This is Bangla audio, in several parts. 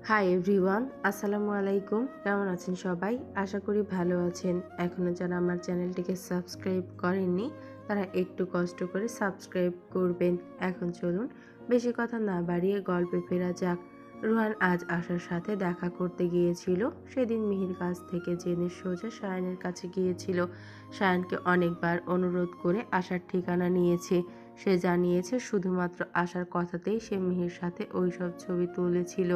হাই এভরিওয়ান, আসসালামু আলাইকুম। কেমন আছেন সবাই? আশা করি ভালো আছেন। এখনও যারা আমার চ্যানেলটিকে সাবস্ক্রাইব করেননি তারা একটু কষ্ট করে সাবস্ক্রাইব করবেন। এখন চলুন বেশি কথা না বাড়িয়ে গল্পে ফেরা যাক। রুহান আজ আশার সাথে দেখা করতে গিয়েছিল। সেদিন মিহির কাছ থেকে জেনে সোজা সায়ানের কাছে গিয়েছিল। সায়ানকে অনেকবার অনুরোধ করে আশার ঠিকানা নিয়েছে। সে জানিয়েছে শুধুমাত্র আশার কথাতেই সে মিহির সাথে ওইসব ছবি তুলেছিল।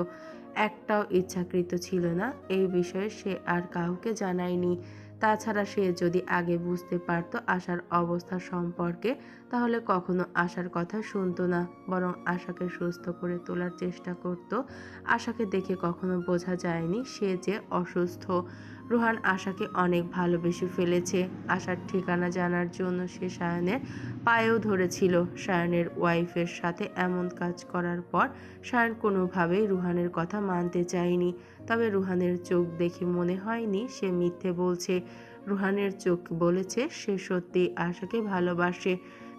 একটাও ইচ্ছাকৃত ছিল না। এই বিষয়ে সে আর কাউকে জানায়নি। তাছাড়া সে যদি আগে বুঝতে পারত আশার অবস্থা সম্পর্কে তাহলে কখনো আশার কথা শুনতো না, বরং আশাকে সুস্থ করে তোলার চেষ্টা করত। আশাকে দেখে কখনো বোঝা যায়নি সে যে অসুস্থ। রুহান আশাকে অনেক ভালোবেসে ফেলেছে। আশার ঠিকানা জানার জন্য সে সায়নের পায়েও ধরেছিল। সায়নের ওয়াইফের সাথে এমন কাজ করার পর সায়ন কোনোভাবেই রুহানের কথা মানতে চায়নি। তবে রুহানের চোখ দেখে মনে হয়নি সে মিথ্যে বলছে। রুহানের চোখ বলেছে সে সত্যি আশাকে ভালোবাসে।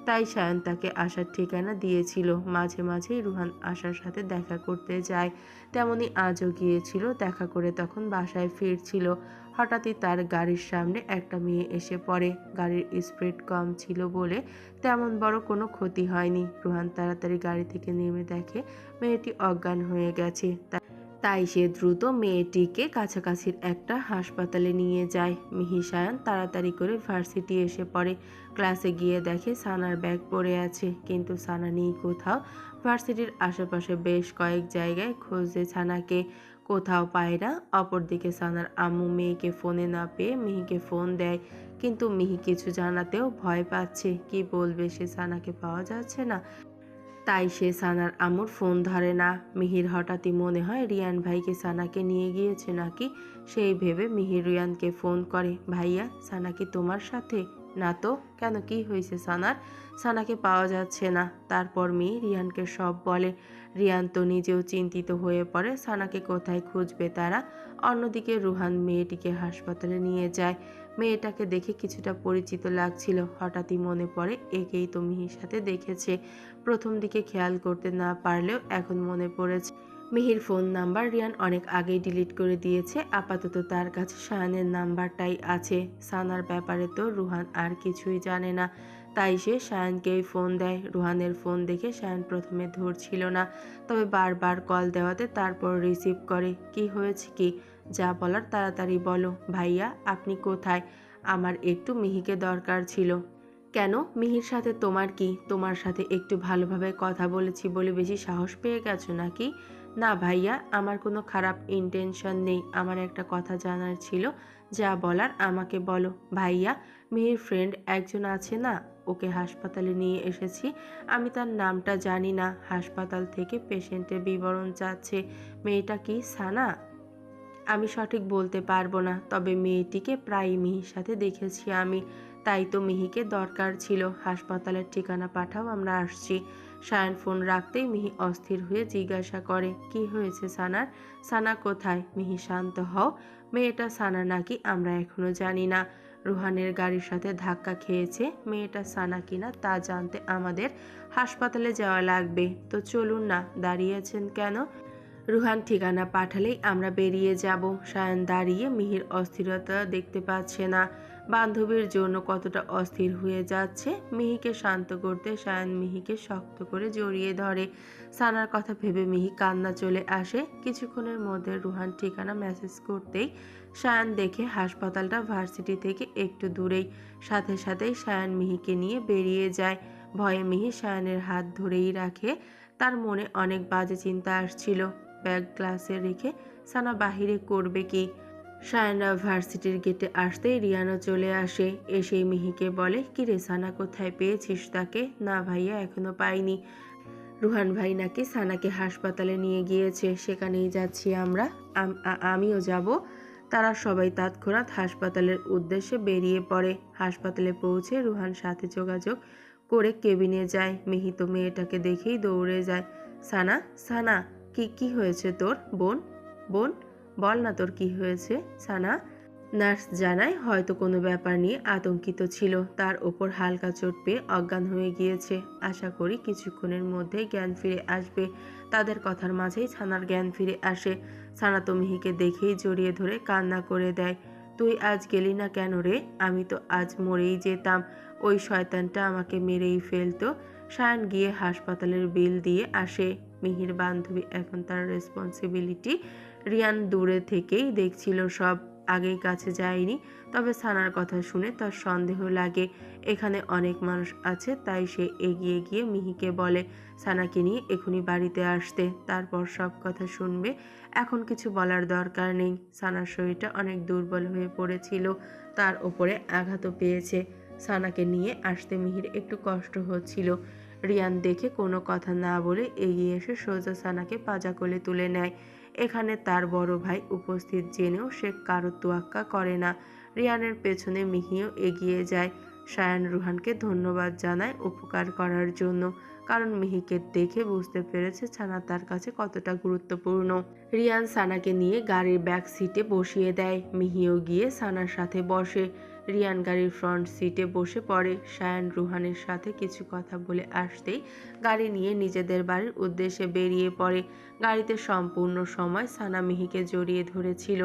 তাই সায়ন তাকে আশার ঠিকানা দিয়েছিল। মাঝে মাঝেই রুহান আশার সাথে দেখা করতে যায়। তেমনি আজও গিয়েছিল। দেখা করে তখন বাসায় ফিরছিল। হঠাৎই তার গাড়ির সামনে একটা মেয়ে এসে পড়ে। গাড়ির স্পিড কম ছিল বলে তেমন বড় কোনো ক্ষতি হয়নি। রুহান তাড়াতাড়ি গাড়ি থেকে নেমে দেখে মেয়েটি অজ্ঞান হয়ে গেছে। তাই সে দ্রুত মেয়েটিকে কাছাকাছির একটা হাসপাতালে নিয়ে যায়। মিহি সায়ান তাড়াতাড়ি করে ভার্সিটি এসে পড়ে। ক্লাসে গিয়ে দেখে সানার ব্যাগ পড়ে আছে, কিন্তু সানা নেই কোথাও। ভার্সিটির আশেপাশে বেশ কয়েক জায়গায় খোঁজে সানাকে, কোথাও পায় না। অপরদিকে সানার আম্মু মেয়েকে ফোনে না পেয়ে মিহিকে ফোন দেয়, কিন্তু মিহি কিছু জানাতেও ভয় পাচ্ছে। কি বলবে সে সানাকে পাওয়া যাচ্ছে না। তাই সে সানার আম্মুর ফোন ধরে না। মিহির হঠাৎই মনে হয় রিয়ান ভাইকে সানাকে নিয়ে গিয়েছে নাকি। সেই ভেবে মিহির রিয়ানকে ফোন করে, ভাইয়া সানা কি তোমার সাথে? না তো, কেন কি হয়েছে সানার? সানাকে পাওয়া যাচ্ছে না। তারপর মিহি রিয়ানকে সব বলে। রিয়ান তো নিজেও চিন্তিত হয়ে পড়ে সানাকে কোথায় খুঁজবে তারা। অন্যদিকে রুহান মেয়েটিকে হাসপাতালে নিয়ে যায়। মেয়েটাকে দেখে কিছুটা পরিচিত লাগছিল। হঠাৎই মনে পড়ে একেই তো মিহির সাথে দেখেছে। প্রথম দিকে খেয়াল করতে না পারলেও এখন মনে পড়েছে। মিহির ফোন নাম্বার রিয়ান অনেক আগেই ডিলিট করে দিয়েছে। আপাতত তার কাছে সায়ানের নাম্বারটাই আছে। সানার ব্যাপারে তো রুহান আর কিছুই জানে না। তাই সে সায়ানকেই ফোন দেয়। রুহানের ফোন দেখে সায়ান প্রথমে ধরছিল না, তবে বারবার কল দেওয়াতে তারপর রিসিভ করে। কি হয়েছে কি? যা বলার তাড়াতাড়ি বলো। ভাইয়া আপনি কোথায়? আমার একটু মিহিকে দরকার ছিল। কেন, মিহির সাথে তোমার কি? তোমার সাথে একটু ভালোভাবে কথা বলেছি বলে বেশি সাহস পেয়ে গেছো নাকি? না ভাইয়া, আমার কোনো খারাপ ইন্টেনশন নেই। আমার একটা কথা জানার ছিল, যা বলার আমাকে বলো। ভাইয়া, মিহির ফ্রেন্ড একজন আছে না, ওকে হাসপাতালে নিয়ে এসেছি। আমি তার নামটা জানি না। হাসপাতাল থেকে পেশেন্টের বিবরণ চাচ্ছে। মেয়েটা কি সানা? আমি সঠিক বলতে পারবো না, তবে মেয়েটিকে প্রায়ই মিহির সাথে দেখেছি আমি। তাই তো মিহিকে দরকার ছিল। হাসপাতালের ঠিকানা পাঠাও, আমরা আসছি। সায়ন ফোন রাখতেই মিহি অস্থির হয়ে জিজ্ঞাসা করে, কি হয়েছে সানার? সানা কোথায়? মিহি শান্ত হও। মেয়েটা সানা নাকি আমরা এখনো জানি না। রুহানের গাড়ির সাথে ধাক্কা খেয়েছে। মেয়েটা সানা কিনা তা জানতে আমাদের হাসপাতালে যাওয়া লাগবে। তো চলুন না, দাঁড়িয়েছেন কেন? রুহান ঠিকানা পাঠালেই আমরা বেরিয়ে যাব। সায়ন দাঁড়িয়ে মিহির অস্থিরতা দেখতে পাচ্ছে না। বান্ধবীর জন্য কতটা অস্থির হয়ে যাচ্ছে। মিহিকে শান্ত করতে সায়ন মিহিকে শক্ত করে জড়িয়ে ধরে। সানার কথা ভেবে মিহি কান্না চলে আসে। কিছুক্ষণের মধ্যে রুহান ঠিকানা মেসেজ করতেই সায়ন দেখে হাসপাতালটা ভার্সিটি থেকে একটু দূরেই। সাথে সাথেই সায়ন মিহিকে নিয়ে বেরিয়ে যায়। ভয়ে মিহি সায়নের হাত ধরেই রাখে। তার মনে অনেক বাজে চিন্তা আসছিল। ব্যাগ ক্লাসে রেখে সানা বাহিরে করবে কি? সায়না ভার্সিটির গেটে আসতেই রিয়ানও চলে আসে। এসেই মিহিকে বলে, কিরে সানা কোথায়, পেয়েছিস তাকে? না ভাইয়া, এখনো পাইনি। রুহান ভাই নাকি সানাকে হাসপাতালে নিয়ে গিয়েছে, সেখানেই যাচ্ছি আমরা। আমিও যাব। তারা সবাই তৎক্ষণাৎ হাসপাতালের উদ্দেশ্যে বেরিয়ে পড়ে। হাসপাতালে পৌঁছে রুহান সাথে যোগাযোগ করে কেবিনে যায়। মিহি তো মেয়েটাকে দেখেই দৌড়ে যায়। সানা, সানা, কি হয়েছে তোর? বোন, বোন, বল না তোর কি হয়েছে? সানা। নার্স জানায় হয়তো কোনো ব্যাপার নিয়ে আতঙ্কিত ছিল, তার ওপর হালকা চোট পেয়ে অজ্ঞান হয়ে গিয়েছে। আশা করি কিছুক্ষণের মধ্যেই জ্ঞান ফিরে আসবে। তাদের কথার মাঝেই ছানার জ্ঞান ফিরে আসে। সানা তো মিহিকে দেখেই জড়িয়ে ধরে কান্না করে দেয়। তুই আজ গেলি না কেন রে? আমি তো আজ মরেই যেতাম, ওই শয়তানটা আমাকে মেরেই ফেলতো। সায়ান গিয়ে হাসপাতালের বিল দিয়ে আসে। মিহির বান্ধবী এখন তার রেসপন্সিবিলিটি। রিয়ান দূরে থেকেই দেখছিল সব, আগেই কাছে যায়নি। তবে সানার কথা শুনে তার সন্দেহ লাগে, এখানে অনেক মানুষ আছে, তাই সে এগিয়ে গিয়ে মিহিকে বলে সানাকে নিয়ে এখনই বাড়িতে আসতে, তারপর সব কথা শুনবে। এখন কিছু বলার দরকার নেই। সানার শরীরটা অনেক দুর্বল হয়ে পড়েছিল, তার ওপরে আঘাতও পেয়েছে। সানাকে নিয়ে আসতে মিহির একটু কষ্ট হচ্ছিল। রিয়ান দেখে কোনো কথা না বলে এগিয়ে এসে সোজা সানাকে পাজা কোলে তুলে নেয়। এখানে তার বড় ভাই উপস্থিত জেনেও সে কারো তোয়াক্কা করে না। রিয়ানের পেছনে মিহিও এগিয়ে যায়। সায়ান রুহানকে ধন্যবাদ জানায় উপকার করার জন্য, কারণ মিহিকে দেখে বুঝতে পেরেছে সানা তার কাছে কতটা গুরুত্বপূর্ণ। রিয়ান সানাকে নিয়ে গাড়ির ব্যাক সিটে বসিয়ে দেয়। মিহিও গিয়ে সানার সাথে বসে। রিয়ান গাড়ির ফ্রন্ট সিটে বসে পড়ে। সায়ান রুহানের সাথে কিছু কথা বলে আসতেই গাড়ি নিয়ে নিজেদের বাড়ির উদ্দেশ্যে বেরিয়ে পড়ে। গাড়িতে সম্পূর্ণ সময় সানা মিহিকে জড়িয়ে ধরেছিল।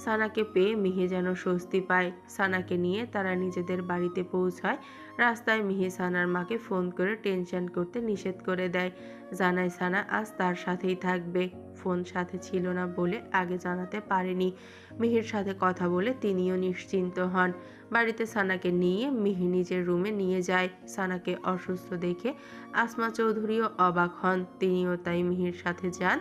সানাকে পেয়ে মিহি যেন স্বস্তি পায়। সানাকে নিয়ে তারা নিজেদের বাড়িতে পৌঁছায়। রাস্তায় মিহি সানার মাকে ফোন করে টেনশন করতে নিষেধ করে দেয়, জানায় সানা আজ তার সাথেই থাকবে। ফোন সাথে ছিল না বলে আগে জানাতে পারেনি। মিহির সাথে কথা বলে তিনিও নিশ্চিন্ত হন। বাড়িতে সানাকে নিয়ে মিহি নিজের রুমে নিয়ে যায়। সানাকে অসুস্থ দেখে আসমা চৌধুরীও অবাক হন, তিনিও তাই মিহির সাথে যান।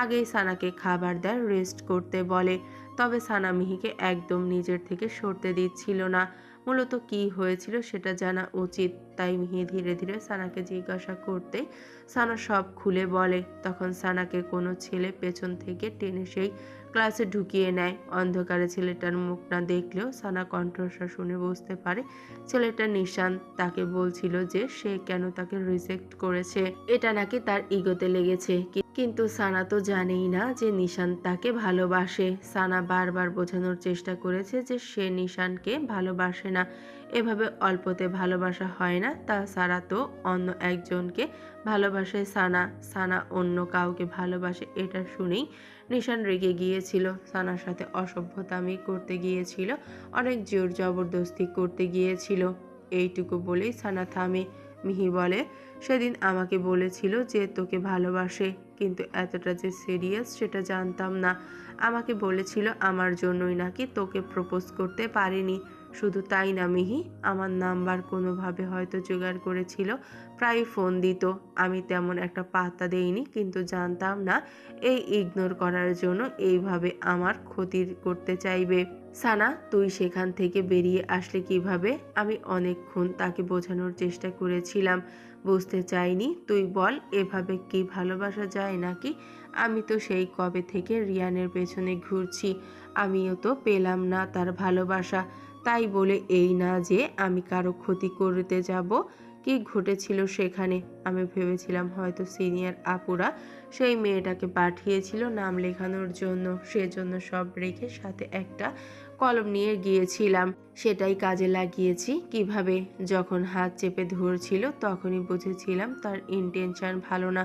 আগেই সানাকে খাবার দেয়, রেস্ট করতে বলে। তবে সানা মিহিকে একদম নিজের থেকে সরতে দিচ্ছিল না। মূলত কি হয়েছিল সেটা জানা উচিত, তাই মিহি ধীরে ধীরে সানাকে জিজ্ঞাসা করতে সানা সব খুলে বলে। তখন সানাকে কোনো ছেলে পেছন থেকে টেনে সেই ক্লাসে ঢুকিয়ে নেয়। অন্ধকারে ছেলেটার মুখ না দেখলেও সানা কণ্ঠস্বর শুনে বুঝতে পারে ছেলেটা নিশান। তাকে বলছিল যে সে কেন তাকে রিজেক্ট করেছে, এটা নাকি তার ইগোতে লেগেছে। কিন্তু সানা তো জানেই না যে নিশান তাকে ভালোবাসে। সানা বারবার বোঝানোর চেষ্টা করেছে যে সে নিশানকে ভালোবাসে না, এভাবে অল্পতে ভালোবাসা হয় না। তাছাড়া তো অন্য একজনকে ভালোবাসে সানা, সানা অন্য কাউকে ভালোবাসে এটা শুনেই নিশান রেগে গিয়েছিল। সানার সাথে অসভ্যতামি করতে গিয়েছিল, অনেক জোর জবরদস্তি করতে গিয়েছিল। এইটুকু বলেই সানা থামে। মিহি বলে সেদিন আমাকে বলেছিল যে তোকে ভালোবাসে, কিন্তু এতটা যে সিরিয়াস সেটা জানতাম না। আমাকে বলেছিল আমার জন্যই নাকি তোকে প্রপোজ করতে পারেনি। শুধু তাই না মিহি, আমার নাম্বার কোনোভাবে হয়তো জোগাড় করেছিল, প্রায় ফোন দিত। আমি তেমন একটা পাত্তা দেইনি, কিন্তু জানতাম না এই ইগনোর করার জন্য এইভাবে আমার ক্ষতি করতে চাইবে। সানা তুই সেখান থেকে বেরিয়ে আসলে কিভাবে? আমি অনেকক্ষণ তাকে বোঝানোর চেষ্টা করেছিলাম, বুঝতে চাইনি। তুই বল এভাবে কি ভালোবাসা যায় নাকি? আমি তো সেই কবে থেকে রিয়ানের পেছনে ঘুরছি, আমিও তো পেলাম না তার ভালোবাসা। তাই বলে এই না যে আমি কারো ক্ষতি করতে যাব। কি ঘটেছিল সেখানে? আমি ভেবেছিলাম হয়তো সিনিয়র আপুরা সেই মেয়েটাকে পাঠিয়েছিল নাম লেখানোর জন্য, সেজন্য সব রেখে সাথে একটা কলম নিয়ে গিয়েছিলাম। সেটাই কাজে লাগিয়েছি। কিভাবে? যখন হাত চেপে ধরছিল তখনই বুঝেছিলাম তার ইন্টেনশন ভালো না।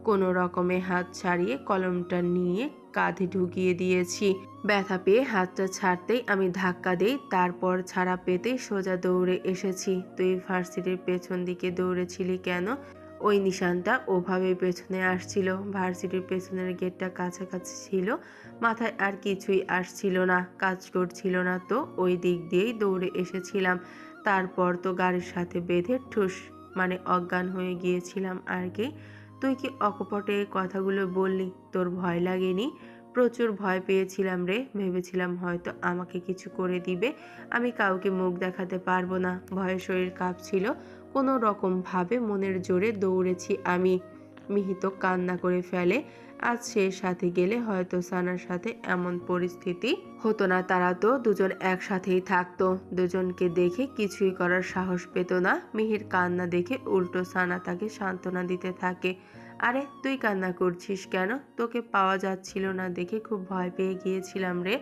কোনো রকমে হাত ছাড়িয়ে কলমটা নিয়ে কাঁধে ঢুকিয়ে দিয়েছি। ব্যথা পেয়ে হাতটা ছাড়তেই আমি ধাক্কা দেই, তারপর ছাড়া পেতেই সোজা দৌড়ে এসেছি। তুই ভার্সিটির পেছন দিকে দৌড়েছিলি কেন? ওই নিশানটা ওভাবে পেছনে আসছিল, ভার্সিটির পেছনের গেটটা কাছাকাছি ছিল, মাথায় আর কিছুই আসছিল না, কাজ করছিল না, তো ওই দিক দিয়েই দৌড়ে এসেছিলাম। তারপর তো গাড়ির সাথে বেঁধে ঠুস মানে অজ্ঞান হয়ে গিয়েছিলাম আর কি। তুই কি অকপটে কথাগুলো বললি? তোর ভয় লাগেনি? প্রচুর ভয় পেয়েছিলাম রে, ভেবেছিলাম হয়তো আমাকে কিছু করে দিবে। আমি কাউকে মুখ দেখাতে পারবো না, ভয়ে শরীর কাঁপছিল। কোনো রকম ভাবে মনের জোরে দৌড়েছি আমি। মিহিত কান্না করে ফেলে। আজ সে সাথে গেলে হয়তো সানার সাথে এমন পরিস্থিতি হতো না, তারা তো দুজন একসাথেই থাকতো। দুজনকে দেখে কিছুই করার সাহস পেত না। মিহির কান্না দেখে উল্টো সানা তাকে সান্ত্বনা দিতে থাকে। আরে তুই কান্না করছিস কেন? তোকে পাওয়া যাচ্ছিল না দেখে খুব ভয় পেয়ে গিয়েছিলাম রে।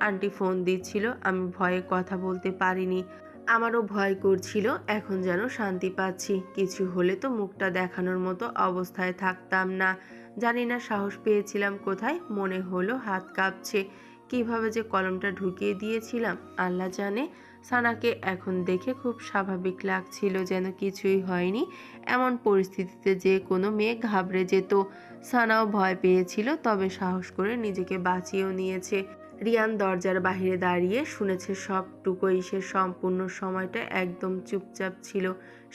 আন্টি ফোন দিচ্ছিল, আমি ভয়ে কথা বলতে পারিনি। আমারও ভয় করছিল, এখন যেন শান্তি পাচ্ছি। কিছু হলে তো মুখটা দেখানোর মতো অবস্থায় থাকতাম না। জানি না সাহস পেয়েছিলাম কোথায়, মনে হলো হাত কাঁপছে। কিভাবে যে কলমটা ঢুকিয়ে দিয়েছিলাম আল্লাহ জানে। সানাকে এখন দেখে খুব স্বাভাবিক লাগছিল, যেন কিছুই হয়নি। এমন পরিস্থিতিতে যে কোনো মেয়ে ঘাবড়ে যেত। সানাও ভয় পেয়েছিল, তবে সাহস করে নিজেকে বাঁচিয়েও নিয়েছে। রিয়ান দরজার বাহিরে দাঁড়িয়ে শুনেছে সবটুকুই। সে সম্পূর্ণ সময়টা একদম চুপচাপ ছিল।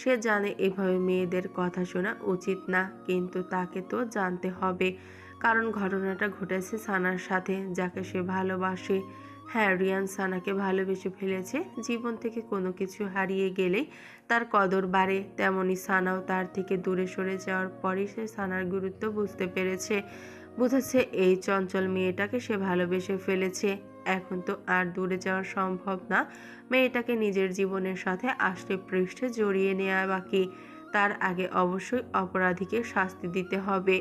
সে জানে এভাবে মেয়েদের কথা শোনা উচিত না, কিন্তু তাকে তো জানতে হবে, কারণ ঘটনাটা ঘটেছে সানার সাথে, যাকে সে ভালোবাসে। হ্যাঁ, রিয়ান সানাকে ভালোবেসে ফেলেছে। জীবন থেকে কোনো কিছু হারিয়ে গেলেই তার কদর বাড়ে, তেমনি সানাও তার থেকে দূরে সরে যাওয়ার পরই সে সানার গুরুত্ব বুঝতে পেরেছে। বুঝেছে এই চঞ্চল মেয়েটাকে সে ভালোবেসে ফেলেছে। এখন তো আর দূরে যাওয়া সম্ভব না। মেয়েটাকে নিজের জীবনের সাথে আষ্টে পৃষ্ঠে জড়িয়ে নেওয়া বাকি। তার আগে অবশ্যই অপরাধীকে শাস্তি দিতে হবে।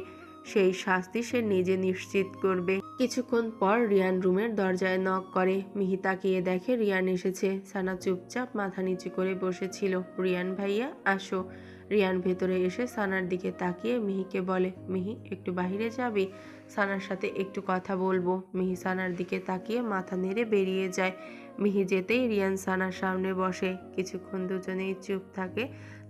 সেই শাস্তি সে নিজে নিশ্চিত করবে। কিছুক্ষণ পর রিয়ান রুমের দরজায় নক করে। মিহি তাকিয়ে দেখে রিয়ান এসেছে। সানা চুপচাপ মাথা নিচু করে বসেছিল। রিয়ান ভাইয়া আসো। রিয়ান ভেতরে এসে সানার দিকে তাকিয়ে মিহিকে বলে, মিহি একটু বাহিরে যাবি? সানার সাথে একটু কথা বলবো। মিহি সানার দিকে তাকিয়ে মাথা নেড়ে বেরিয়ে যায়। মিহি যেতেই রিয়ান সানার সামনে বসে। কিছুক্ষণ দুজনেই চুপ থাকে।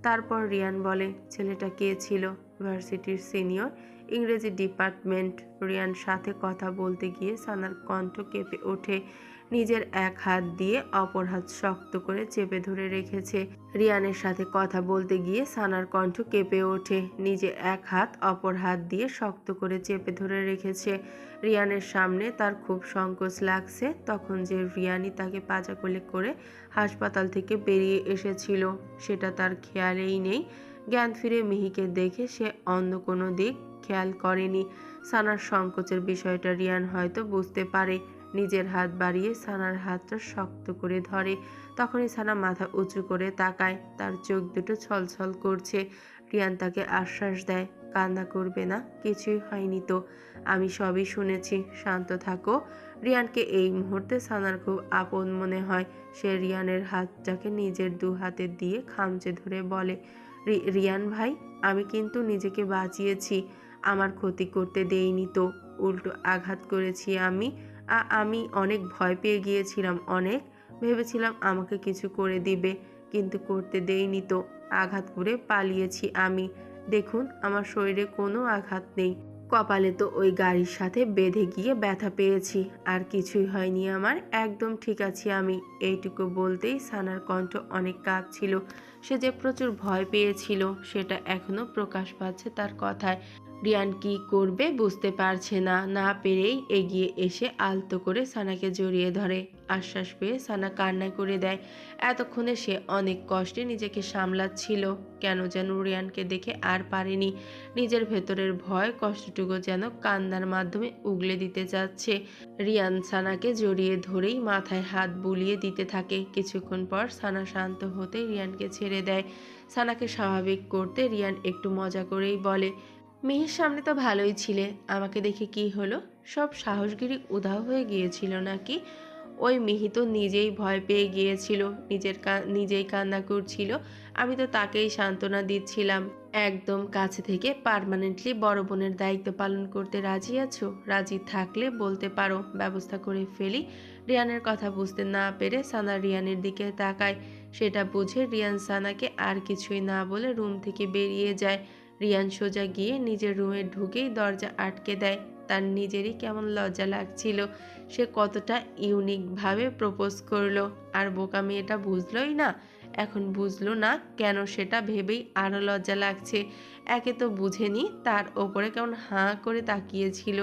তারপর রিয়ান বলে, ছেলেটা কে ছিল? ভার্সিটির সিনিয়র, ইংরেজি ডিপার্টমেন্ট। রিয়ান সাথে কথা বলতে গিয়ে সানার কণ্ঠ কেঁপে ওঠে। নিজের এক হাত দিয়ে অপর হাত শক্ত করে চেপে ধরে রেখেছে। রিয়ানের সাথে কথা বলতে গিয়ে সানার কণ্ঠ কেঁপে ওঠে। নিজে এক হাত অপর হাত দিয়ে শক্ত করে চেপে ধরে রেখেছে। রিয়ানের সামনে তার খুব সংকোচ লাগছে। তখন যে রিয়ানই তাকে পাজাকোলে করে হাসপাতাল থেকে বেরিয়ে এসেছিল সেটা তার খেয়ালেই নেই। জ্ঞান ফিরে মিহিকে দেখে সে অন্য কোনো দিক খেয়াল করেনি। সানার সংকোচের বিষয়টা রিয়ান হয়তো বুঝতে পারে। নিজের হাত বাড়িয়ে সানার হাতটা শক্ত করে ধরে। তখনই সানা মাথা উঁচু করে তাকায়। তার চোখ দুটো ছলছল করছে। রিয়ান তাকে আশ্বাস দেয়, কান্না করবে না, কিছুই হয়নি তো, আমি সবই শুনেছি, শান্ত থাকো। রিয়ানকে এই মুহূর্তে সানার খুব আপন মনে হয়। সে রিয়ানের হাতটাকে নিজের দু হাতে দিয়ে খামচে ধরে বলে, রিয়ান ভাই, আমি কিন্তু নিজেকে বাঁচিয়েছি, আমার ক্ষতি করতে দেইনি তো, উল্টো আঘাত করেছি আমি। আমি অনেক ভয় পেয়ে গিয়েছিলাম, অনেক ভেবেছিলাম আমাকে কিছু করে দিবে, কিন্তু করতে দেইনি তো, আঘাত করে পালিয়েছি আমি। দেখুন, আমার শরীরে কোনো আঘাত নেই, কপালে তো ওই গাড়ির সাথে বেঁধে গিয়ে ব্যথা পেয়েছি, আর কিছুই হয়নি আমার, একদম ঠিক আছি আমি। এইটুকু বলতেই সানার কণ্ঠ অনেক কাঁপছিল। সে যে প্রচুর ভয় পেয়েছিল সেটা এখনো প্রকাশ পাচ্ছে তার কথায়। রিয়ান কি করবে বুঝতে পারছে না। না পেরেই এগিয়ে এসে আলতো করে সানাকে জড়িয়ে ধরে। আশ্বাস পেয়ে সানা কান্না করে দেয়। এতক্ষণে সে অনেক কষ্টে নিজেকে সামলাচ্ছিল। কেন যেন রিয়ানকে দেখে আর পারেনি। নিজের ভেতরের ভয় কষ্টটুকু যেন কান্নার মাধ্যমে উগলে দিতে যাচ্ছে। রিয়ান সানাকে জড়িয়ে ধরেই মাথায় হাত বুলিয়ে দিতে থাকে। কিছুক্ষণ পর সানা শান্ত হতে রিয়ানকে ছেড়ে দেয়। সানাকে স্বাভাবিক করতে রিয়ান একটু মজা করেই বলে, মিহির সামনে তো ভালোই ছিলে, আমাকে দেখে কি হলো? সব সাহসগিরি উধাও হয়ে গিয়েছিল নাকি? ওই মিহি তো নিজেই ভয় পেয়ে গিয়েছিল, নিজেই কান্না করছিল। আমি তো তাকেই সান্ত্বনা দিচ্ছিলাম। একদম কাছে থেকে পার্মানেন্টলি বড় বোনের দায়িত্ব পালন করতে রাজি আছো? রাজি থাকলে বলতে পারো, ব্যবস্থা করে ফেলি। রিয়ানের কথা বুঝতে না পেরে সানা রিয়ানের দিকে তাকায়। সেটা বুঝে রিয়ান সানাকে আর কিছুই না বলে রুম থেকে বেরিয়ে যায়। রিয়ান সোজা গিয়ে নিজের রুমে ঢুকেই দরজা আটকে দেয়। তার নিজেরই কেমন লজ্জা লাগছিল। সে কতটা ইউনিকভাবে প্রপোজ করলো, আর বোকা মেয়েটা বুঝলই না। এখন বুঝলো না কেন, সেটা ভেবেই আরও লজ্জা লাগছে। একে তো বুঝেনি, তার ওপরে কেমন হাঁ করে তাকিয়েছিল।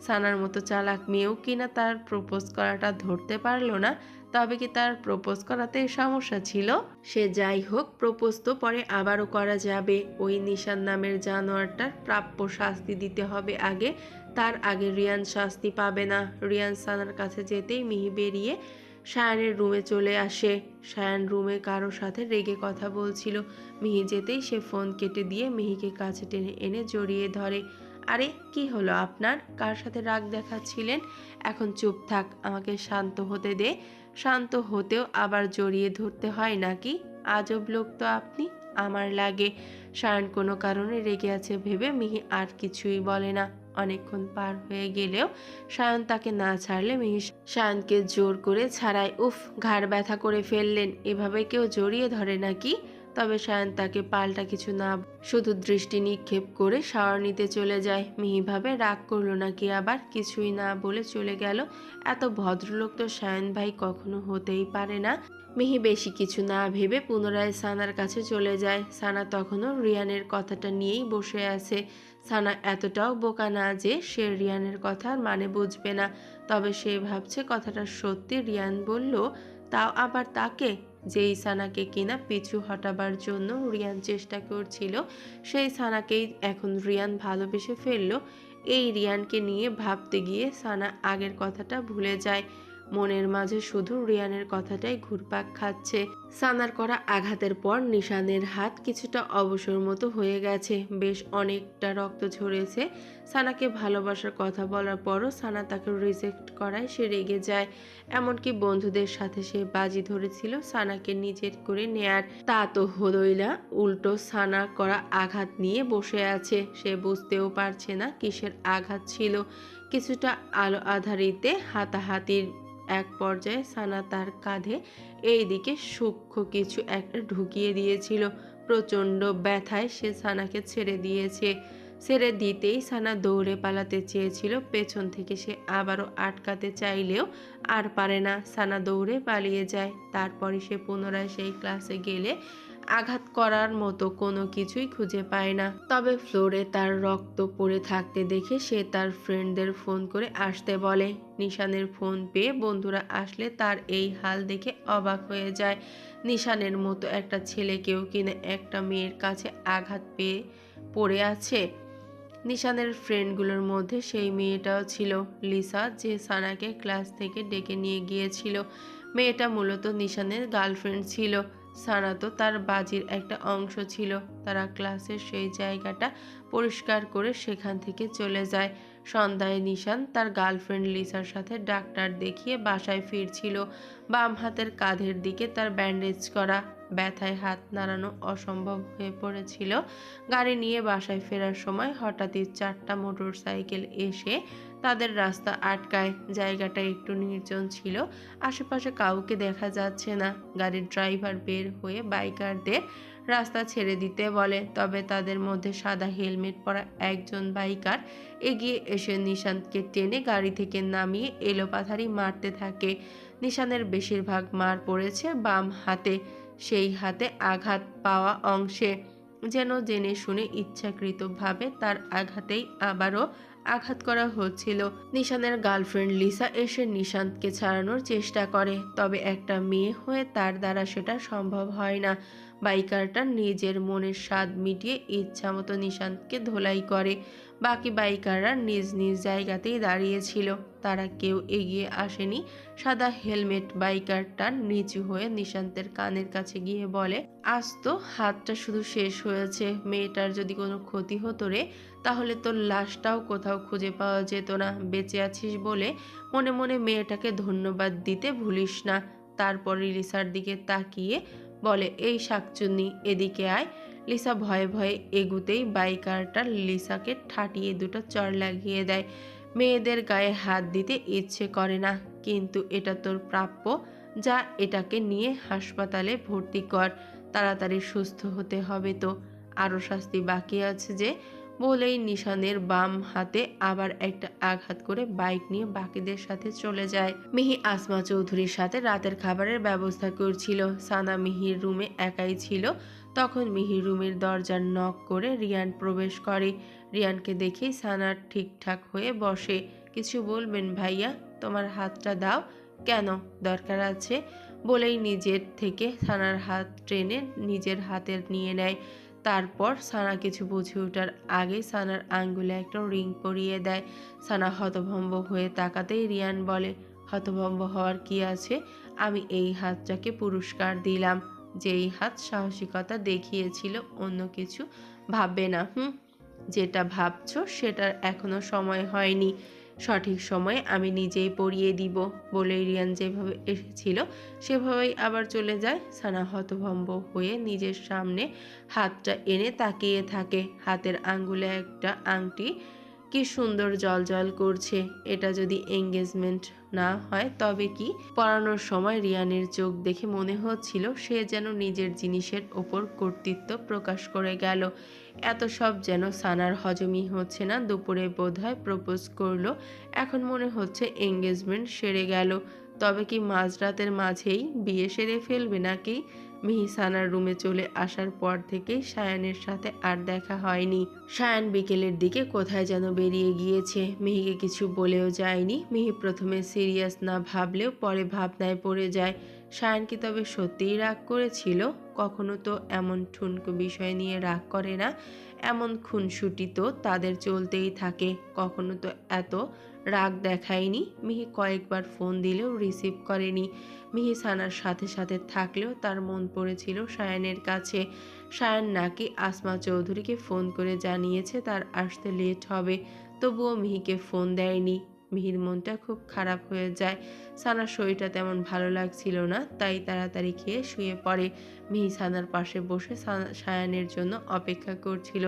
সানার মতো চালাক মেয়েও কিনা তার প্রপোজ করাটা ধরতে পারলো না। তবে কি তার প্রপোজ করাতে সমস্যা ছিল? সে যাই হোক, প্রপোজ তো পরে আবারও করা যাবে। ওই নিশান নামের জানোয়ারটার প্রাপ্য শাস্তি দিতে হবে আগে। তার আগে রিয়ান শাস্তি পাবে না। রিয়ান সানার কাছে যেতেই মিহি বেরিয়ে সায়ানের রুমে চলে আসে। সায়ান রুমে কারো সাথে রেগে কথা বলছিল। মিহি যেতেই সে ফোন কেটে দিয়ে মিহিকে কাছে টেনে এনে জড়িয়ে ধরে। আরে কি হলো আপনার? কার সাথে রাগ দেখাচ্ছিলেন? এখন চুপ থাক, আমাকে শান্ত হতে দে। শান্ত হতেও আবার জড়িয়ে ধরতে হয় নাকি? আজব লোক তো আপনি। আমার লাগে। সায়ন কোনো কারণে রেগে আছে ভেবে মিহি আর কিছুই বলে না। অনেকক্ষণ পার হয়ে গেলেও সায়ন তাকে না ছাড়লে মিহি সায়নকে জোর করে ছাড়ায়। উফ, ঘাড় ব্যথা করে ফেললেন, এভাবে কেউ জড়িয়ে ধরে নাকি? তবে সায়ন তাকে পাল্টা কিছু না, শুধু দৃষ্টি নিক্ষেপ করে শাওয়ার নিতে চলে যায়। মিহি ভাবে রাগ করলো নাকি আবার, কিছুই না বলে চলে গেল। এত ভদ্রলোক তো সায়ন ভাই কখনো হতেই পারে না। মিহি বেশি কিছু না ভেবে পুনরায় সানার কাছে চলে যায়। সানা তখনও রিয়ানের কথাটা নিয়েই বসে আছে। সানা এতটাও বোকা না যে সে রিয়ানের কথার মানে বুঝবে না। তবে সে ভাবছে কথাটা সত্যি রিয়ান বলল, তাও আবার তাকে, যেই সানাকে কিনা পিছু হটাবার জন্য রিয়ান চেষ্টা করছিল, সেই সানাকেই এখন রিয়ান ভালোবেসে ফেলল। এই রিয়ানকে নিয়ে ভাবতে গিয়ে সানা আগের কথাটা ভুলে যায়। মনের মাঝে শুধু রিয়ানের কথাটাই ঘুরপাক খাচ্ছে। সানার করা আঘাতের পর নিশানের হাত কিছুটা অবসর মতো হয়ে গেছে, বেশ অনেকটা রক্ত ঝরেছে। সানাকে ভালোবাসার কথা বলার পরও সানা তাকে রিজেক্ট করায় সে রেগে যায়। এমনকি বন্ধুদের সাথে সে বাজি ধরেছিল সানাকে নিজের করে নেয়ার, তা তো হলোই না, উল্টো সানা করা আঘাত নিয়ে বসে আছে। সে বুঝতেও পারছে না কিসের আঘাত ছিল। কিছুটা আলো আধারিতে হাতাহাতির এক পর্যায়ে সানা তার কাঁধে এইদিকে সূক্ষ্ম কিছু একটা ঢুকিয়ে দিয়েছিল। প্রচণ্ড ব্যথায় সে সানাকে ছেড়ে দিয়েছে। ছেড়ে দিতেই সানা দৌড়ে পালাতে চেয়েছিল, পেছন থেকে সে আবারও আটকাতে চাইলেও আর পারে না। সানা দৌড়ে পালিয়ে যায়। তারপরে সে পুনরায় সেই ক্লাসে গেলে আঘাত করার মতো কোনো কিছুই খুঁজে পায় না। তবে ফ্লোরে তার রক্ত পড়ে থাকতে দেখে সে তার ফ্রেন্ডদের ফোন করে আসতে বলে। নিশানের ফোন পেয়ে বন্ধুরা আসলে তার এই হাল দেখে অবাক হয়ে যায়। নিশানের মতো একটা ছেলেকেও কিনা একটা মেয়ের কাছে আঘাত পেয়ে পড়ে আছে। নিশানের ফ্রেন্ডগুলোর মধ্যে সেই মেয়েটাও ছিল, লিসা, যে সানাকে ক্লাস থেকে ডেকে নিয়ে গিয়েছিল। মেয়েটা মূলত নিশানের গার্লফ্রেন্ড ছিল। সানা তো তার বাজির একটা অংশ ছিল। তারা ক্লাসের সেই জায়গাটা পরিষ্কার করে সেখান থেকে চলে যায়। সন্ধ্যায় নিশান তার গার্লফ্রেন্ড লিসার সাথে ডাক্তার দেখিয়ে বাসায় ফিরছিল। বাম হাতের কাঁধের দিকে তার ব্যান্ডেজ করা, ব্যথায় হাত নাড়ানো অসম্ভব হয়ে পড়েছিল। গাড়ি নিয়ে বাসায় ফেরার সময় হঠাৎই 4টা মোটরসাইকেল এসে তাদের রাস্তা আটকায়। জায়গাটা একটু নির্জন ছিল, আশেপাশে কাউকে দেখা যাচ্ছে না। গাড়ির ড্রাইভার বের হয়ে বাইকারদের রাস্তা ছেড়ে দিতে বলে। তবে তাদের মধ্যে সাদা হেলমেট পরা একজন বাইকার এগিয়ে এসে নিশানকে টেনে গাড়ি থেকে নামিয়ে এলোপাথারি মারতে থাকে। নিশানের বেশিরভাগ মার পড়েছে বাম হাতে, সেই হাতে আঘাত পাওয়া অংশে। যেন জেনে শুনে ইচ্ছাকৃতভাবে তার আঘাতেই আবারও আঘাত করা হচ্ছিল। নিশানের গার্লফ্রেন্ড লিসা এসে নিশান্তকে ছাড়ানোর চেষ্টা করে, তবে একটা মেয়ে হয়ে তার দ্বারা সেটা সম্ভব হয় না। বাইকারটা নিজের মনের স্বাদ মিটিয়ে ইচ্ছামতো নিশান্তকে ধোলাই করে। বাকি বাইকাররা নিজ নিজ জায়গাতেই দাঁড়িয়েছিল, তারা কেউ এগিয়ে আসেনি। সাদা হেলমেট বাইকারটা নিচু হয়ে নিশান্তের কানের কাছে গিয়ে বলে, আজ তো হাতটা শুধু শেষ হয়েছে, মেয়েটার যদি কোনো ক্ষতি হতো রে, তাহলে তোর লাশটাও কোথাও খুঁজে পাওয়া যেত না। বেঁচে আছিস বলে মনে মনে মেয়েটাকে ধন্যবাদ দিতে ভুলিস না। তারপর লিসার দিকে তাকিয়ে বলে, এই শাকচুন্নি, এদিকে আয়। লিসা ভয়ে ভয়ে এগুতেই বাইকারটা লিসাকে ঠাটিয়ে দুটো চড় লাগিয়ে দেয়। মেয়েদের গায়ে হাত দিতে ইচ্ছে করে না, কিন্তু এটা তোর প্রাপ্য। যা, এটাকে নিয়ে হাসপাতালে ভর্তি কর, তাড়াতাড়ি সুস্থ হতে হবে তো, আরও শাস্তি বাকি আছে যে। বলেই নিশানের বাম হাতে আবার একটা আঘাত করে বাইক নিয়ে বাকিদের সাথে চলে যায়। মিহি আসমা চৌধুরীর সাথে রাতের খাবারের ব্যবস্থা করছিল। সানা মিহির রুমে একাই ছিল। তখন মিহির রুমের দরজার নক করে রিয়ান প্রবেশ করে। রিয়ানকে দেখেই সানা ঠিকঠাক হয়ে বসে। কিছু বলবেন ভাইয়া? তোমার হাতটা দাও। কেন, দরকার আছে? বলেই নিজের থেকে সানার হাত টেনে নিজের হাতে নিয়ে নেয়। তারপর সানা কিছু বুঝে ওঠার আগে সানার আঙ্গুলে একটা রিং পরিয়ে দেয়। সানা হতভম্ব হয়ে তাকাতেই রিয়ান বলে, হতভম্ব হওয়ার কি আছে? আমি এই হাতটাকে পুরস্কার দিলাম, যেই হাত সাহসিকতা দেখিয়েছিল, অন্য কিছু ভাববে না। যেটা ভাবছো সেটার এখনো সময় হয়নি। সঠিক সময়ে আমি নিজেই পরিয়ে দিব বলে রিয়ান যেভাবে এসেছিল সেভাবেই আবার চলে যায়। সানা হতভম্ব হয়ে নিজের সামনে হাতটা এনে তাকিয়ে থাকে। হাতের আঙ্গুলে একটা আংটি, কি সুন্দর জলজল করছে। এটা যদি এঙ্গেজমেন্ট না হয় তবে কি? পরানোর সময় রিয়ানের চোখ দেখে মনে হচ্ছিল সে যেন নিজের জিনিসের ওপর কর্তৃত্ব প্রকাশ করে গেল। এত সব যেন সানার হজমই হচ্ছে না। দুপুরে বোধহয় প্রপোজ করলো, এখন মনে হচ্ছে এঙ্গেজমেন্ট সেরে গেল। তবে কি মাঝরাতের মাঝেই বিয়ে সেরে ফেলবে নাকি? মিহি সানার রুমে চলে আসার পর থেকেই সায়ানের সাথে আর দেখা হয়নি। সায়ান বিকেলের দিকে কোথায় যেন বেরিয়ে গিয়েছে, মিহিকে কিছু বলেও যায়নি। মিহি প্রথমে সিরিয়াস না ভাবলেও পরে ভাবনায় পড়ে যায়। সায়ান কি তবে সত্যিই রাগ করেছিল? কখনো তো এমন ঠুনকো বিষয় নিয়ে রাগ করে না। এমন খুনসুটি তো তাদের চলতেই থাকে, কখনো তো এত রাগ দেখায়নি। মিহি কয়েকবার ফোন দিলেও রিসিভ করেনি। মিহি সানার সাথে সাথে থাকলেও তার মন পড়েছিল সায়ানের কাছে। সায়ান নাকি আসমা চৌধুরীকে ফোন করে জানিয়েছে তার আসতে লেট হবে, তবুও মিহিকে ফোন দেয়নি। মিহির মনটা খুব খারাপ হয়ে যায়। সানার শরীরটা তেমন ভালো লাগছিল না, তাই তাড়াতাড়ি খেয়ে শুয়ে পড়ে। মিহি সানার পাশে বসে সায়ানের জন্য অপেক্ষা করছিল।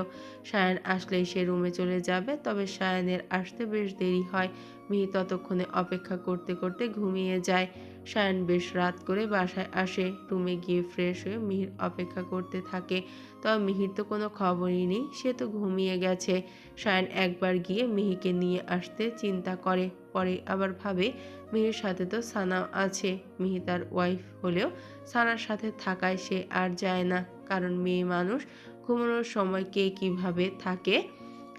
সায়ান আসলেই সে রুমে চলে যাবে, তবে সায়ানের আসতে বেশ দেরি হয়। মিহি ততক্ষণে অপেক্ষা করতে করতে ঘুমিয়ে যায়। সায়ান বেশ রাত করে বাসায় আসে। রুমে গিয়ে ফ্রেশ হয়ে মিহির অপেক্ষা করতে থাকে। তবে মিহির তো কোনো খবরই নেই, সে তো ঘুমিয়ে গেছে। সায়ান একবার গিয়ে মিহিকে নিয়ে আসতে চিন্তা করে, পরে আবার ভাবে মিহির সাথে তো সানাও আছে। মিহি তার ওয়াইফ হলেও সানার সাথে থাকায় সে আর যায় না, কারণ মেয়ে মানুষ ঘুমানোর সময় কে কিভাবে থাকে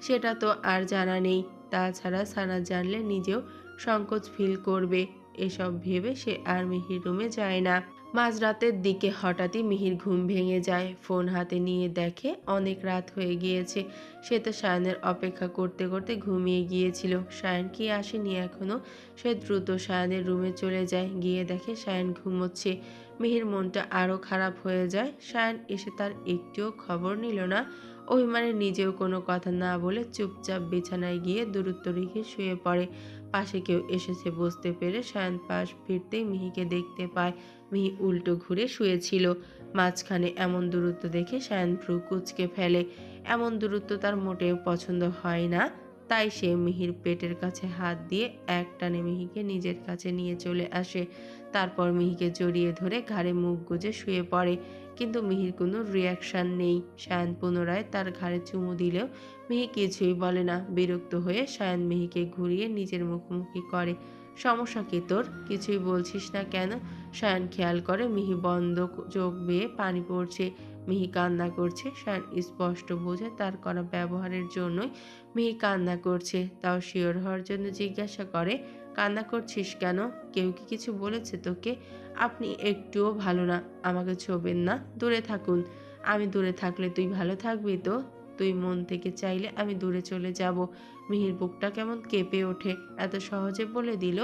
সেটা তো আর জানা নেই। তাছাড়া সানা জানলে নিজেও সংকোচ ফিল করবে। এসব ভেবে সে আর মিহির রুমে যায় না। মাঝরাতের দিকে হঠাৎই মিহির ঘুম ভেঙে যায়। ফোন হাতে নিয়ে দেখে অনেক রাত হয়ে গিয়েছে। সে তো সায়ানের অপেক্ষা করতে করতে ঘুমিয়ে গিয়েছিল। সায়ান কি আসেনি এখনো? সে দ্রুত সায়ানের রুমে চলে যায়। গিয়ে দেখে সায়ান ঘুমোচ্ছে। মিহির মনটা আরও খারাপ হয়ে যায়। সায়ান এসে তার একটিও খবর নিল না। অভিমানে নিজেও কোনো কথা না বলে চুপচাপ বিছানায় গিয়ে দূরত্ব রেখে শুয়ে পড়ে। পাশে কেউ এসেছে বুঝতে পেরে সায়ান পাশ ফিরতেই মিহিকে দেখতে পায়। মিহি উল্টো ঘুরে শুয়েছিল। মাঝখানে এমন দূরত্ব দেখে সায়ান ভ্রু কুঁচকে ফেলে। এমন দূরত্ব তার মোটেও পছন্দ হয় না, তাই সে মিহির পেটের কাছে হাত দিয়ে একটানে মিহিকে নিজের কাছে নিয়ে চলে আসে। তারপর মিহিকে জড়িয়ে ধরে ঘাড়ে মুখ গুজে শুয়ে পড়ে, কিন্তু মিহির কোনো রিয়াকশন নেই। সায়ান পুনরায় তার ঘাড়ে চুমু দিলেও মিহি কিছুই বলে না। বিরক্ত হয়ে সায়ান মিহিকে ঘুরিয়ে নিজের মুখোমুখি করে। সমস্যা কি তোর? কিছুই বলছিস না কেন? সায়ান খেয়াল করে মিহি বন্ধ চোখ বেয়ে পানি পড়ছে। মিহি কান্না করছে। সায়ান স্পষ্ট বোঝে তার করা ব্যবহারের জন্যই মিহি কান্না করছে। তাও শিওর হওয়ার জন্য জিজ্ঞাসা করে, কান্না করছিস কেন? কেউ কি কিছু বলেছে তোকে? আপনি একটুও ভালো না, আমাকে ছোবেন না, দূরে থাকুন। আমি দূরে থাকলে তুই ভালো থাকবি তো? তুই মন থেকে চাইলে আমি দূরে চলে যাব। মিহির বুকটা কেমন কেঁপে ওঠে। এত সহজে বলে দিল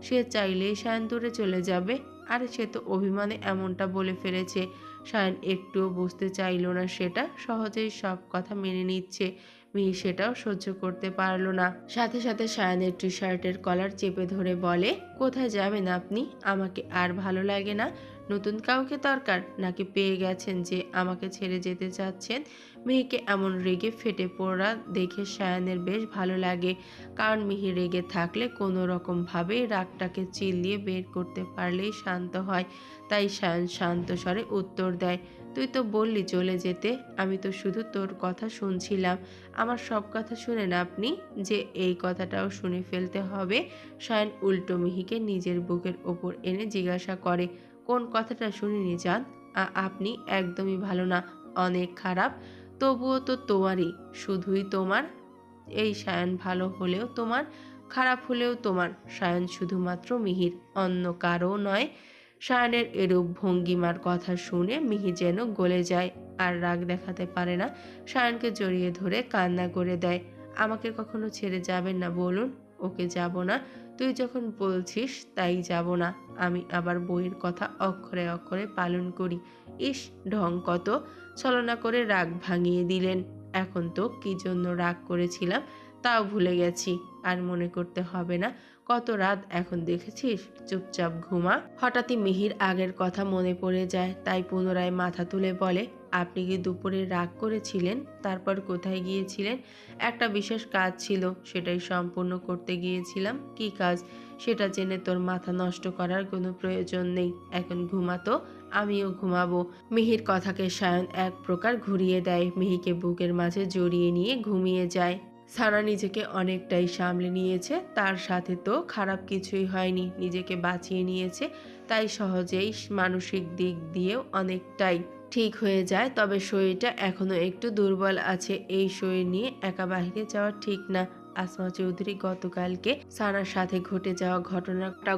সে চাইলেই সায়ান দূরে চলে যাবে। আরে সে তো অভিমানে এমনটা বলে ফেলেছে। সায়ান একটুও বুঝতে চাইল না সেটা, সহজেই সব কথা মেনে নিচ্ছে। মিহি সেটাও সহ্য করতে পারল না। সাথে সাথে সায়ানের টি শার্টের কলার চেপে ধরে বলে, কোথায় যাবেন আপনি? আমাকে আর ভালো লাগে না। নতুন কাউকে দরকার, নাকি পেয়ে গেছেন যে আমাকে ছেড়ে যেতে চাচ্ছেন? মিহিকে এমন রেগে ফেটে পড়া দেখে সায়ানের বেশ ভালো লাগে, কারণ মিহি রেগে থাকলে কোনো রকমভাবেই রাগটাকে চিল্লিয়ে বের করতে পারলেই শান্ত হয়। তাই সায়ান শান্ত স্বরে উত্তর দেয়, তুই তো বললি চলে যেতে, আমি তো শুধু তোর কথা শুনছিলাম। আমার সব কথা শুনেন আপনি, যে এই কথাটাও শুনে ফেলতে হবে? সায়ান উল্টো মিহিকে নিজের বুকের ওপর এনে জিজ্ঞাসা করে, কোন কথাটা শুনিনি জান? আপনি একদমই ভালো না, অনেক খারাপ। তবুও তো তোমারই, শুধুই তোমার। এই সায়ান ভালো হলেও তোমার, খারাপ হলেও তোমার। সায়ান শুধুমাত্র মিহির, অন্য কারও নয়। সায়ানের এরূপ ভঙ্গিমার কথা শুনে মিহি যেন গলে যায়, আর রাগ দেখাতে পারে না। সায়ানকে জড়িয়ে ধরে কান্না করে দেয়, আমাকে কখনো ছেড়ে যাবেন না বলুন? ওকে যাব না। তুই যখন বলছিস তাই যাব না। আমি আবার বইয়ের কথা অক্ষরে অক্ষরে পালন করি। ইস, ঢং কত! ছলনা করে রাগ ভাঙিয়ে দিলেন। এখন তো কি জন্য রাগ করেছিলাম তাও ভুলে গেছি, আর মনে করতে হবে না। কত রাত এখন দেখেছিস, চুপচাপ ঘুমা। হঠাৎই মিহির আগের কথা মনে পড়ে যায়, তাই পুনরায় মাথা তুলে বলে, আপনি কি দুপুরে রাগ করেছিলেন? তারপর কোথায় গিয়েছিলেন? একটা বিশেষ কাজ ছিল, সেটাই সম্পূর্ণ করতে গিয়েছিলাম। কি কাজ? সেটা জেনে তোর মাথা নষ্ট করার কোনো প্রয়োজন নেই। এখন ঘুমাতো, আমিও ঘুমাবো। মিহির কথাকে সায়ন এক প্রকার ঘুরিয়ে দেয়, মিহিকে বুকের মাঝে জড়িয়ে নিয়ে ঘুমিয়ে যায়। সানা নিজেকে অনেকটাই সামলে নিয়েছে, তার সাথে তো খারাপ কিছুই হয়নি, নিজেকে বাঁচিয়ে নিয়েছে, তাই সহজেই মানসিক দিক দিয়েও অনেকটাই ঠিক হয়ে যায়। তবে শরীরটা এখনো একটু দুর্বল আছে, এই শরীর নিয়ে একা বাইরে যাওয়া ঠিক না। আসমা চৌধুরী গতকালকে সানার সাথে ঘটে যাওয়া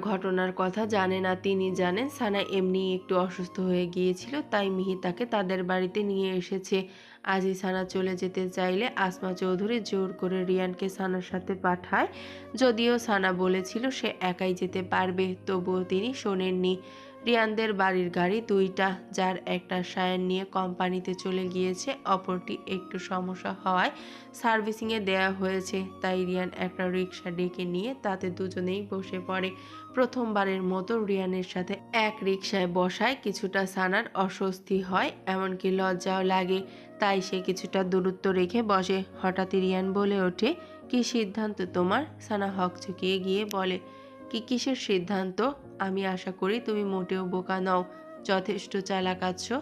ঘটনার কথা জানে না। তিনি জানেন সানা এমনি একটু অসুস্থ হয়ে গিয়েছিল, তাই মিহি তাকে তাদের বাড়িতে নিয়ে এসেছে। আজই সানা চলে যেতে চাইলে আসমা চৌধুরী জোর করে রিয়ানকে সানার সাথে পাঠায়। যদিও সানা বলেছিল সে একাই যেতে পারবে, তবুও তিনি শোনেননি। রিয়ানদের বাড়ির গাড়ি দুইটা, যার একটা সায়ান নিয়ে কোম্পানিতে চলে গিয়েছে, অপরটি একটু সমস্যা হওয়ায় সার্ভিসিংয়ে দেয়া হয়েছে। তাই রিয়ান একটা রিক্সা ডেকে নিয়ে তাতে দুজনেই বসে পড়ে। প্রথমবারের মতো রিয়ানের সাথে এক রিক্সায় বসায় কিছুটা সানার অস্বস্তি হয়, এমনকি লজ্জাও লাগে, তাই সে কিছুটা দূরত্ব রেখে বসে। হঠাৎই রিয়ান বলে ওঠে, কি সিদ্ধান্ত তোমার? সানা হকচকিয়ে গিয়ে বলে, কিসের সিদ্ধান্ত? আমি আশা করি তুমি মোটেও বোকা নও, যথেষ্ট চালাক আছো।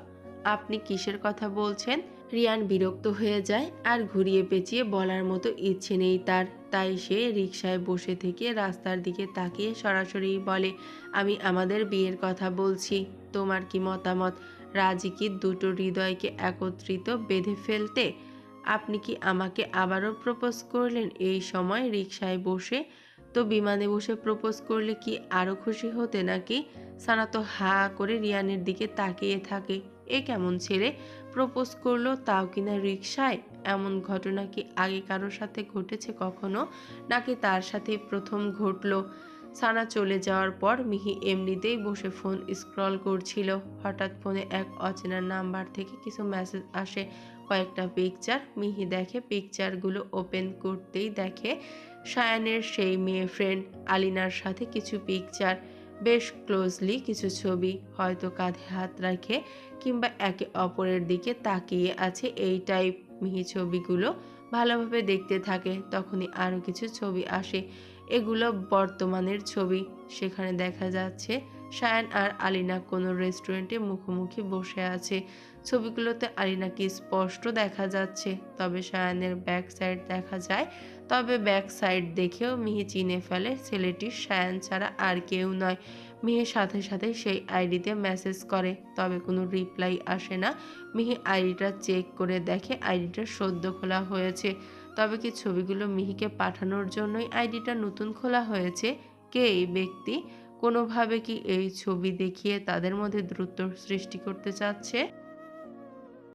আপনি কিসের কথা বলছেন? রিয়ান বিরক্ত হয়ে যায়, আর ঘুরিয়ে পেঁচিয়ে বলার মতো ইচ্ছে নেই তার, তাই সে রিকশায় বসে থেকে রাস্তার দিকে তাকিয়ে সরাসরি বলে, আমি আমাদের বিয়ের কথা বলছি। তোমার কি মতামত? রাজি কি দুটো হৃদয়কে একত্রিত বেঁধে ফেলতে? আপনি কি আমাকে আবারও প্রপোজ করলেন এই সময় রিকশায় বসে? তো বিমানে বসে প্রপোজ করলে কি আরো খুশি হতে নাকি? সানা তো হা করে রিয়ানের দিকে তাকিয়ে থাকে। এ কেমন ছেলে, প্রপোজ করলো তাও কিনা রিকশায়? এমন ঘটনা কি আগে কারোর সাথে ঘটেছে কখনো, নাকি তার সাথে প্রথম ঘটলো? সানা চলে যাওয়ার পর মিহি এমনিতেই বসে ফোন স্ক্রল করছিল। হঠাৎ ফোনে এক অচেনা নাম্বার থেকে কিছু মেসেজ আসে, কয়েকটা পিকচার। মিহি দেখে, পিকচারগুলো ওপেন করতেই দেখে সায়ানের সেই মেয়ে ফ্রেন্ড আলিনার সাথে কিছু পিকচার, বেশ ক্লোজলি কিছু ছবি, হয়তো কাঁধে হাত রাখে কিংবা একে অপরের দিকে তাকিয়ে আছে, এই টাইপ। মিহি ছবিগুলো ভালোভাবে দেখতে থাকে, তখনই আরও কিছু ছবি আসে। এগুলো বর্তমানের ছবি। সেখানে দেখা যাচ্ছে সায়ান আর আলিনা কোনো রেস্টুরেন্টে মুখোমুখি বসে আছে। ছবিগুলোতে আলিনাকে স্পষ্ট দেখা যাচ্ছে, তবে সায়ানের ব্যাক সাইড দেখা যায়। তবে ব্যাক সাইড দেখেও মিহি চিনে ফেলে ছেলেটি সায়ান ছাড়া আর কেউ নয়। মিহি সাথে সাথে সেই আইডিতে মেসেজ করে, তবে কোনো রিপ্লাই আসে না। মিহি আইডিটা চেক করে দেখে আইডিটা সদ্য খোলা হয়েছে। তবে কি ছবিগুলো মিহিকে পাঠানোর জন্যই আইডিটা নতুন খোলা হয়েছে? কে এই ব্যক্তি? কোনোভাবে কি এই ছবি দেখিয়ে তাদের মধ্যে দূরত্ব সৃষ্টি করতে চাচ্ছে?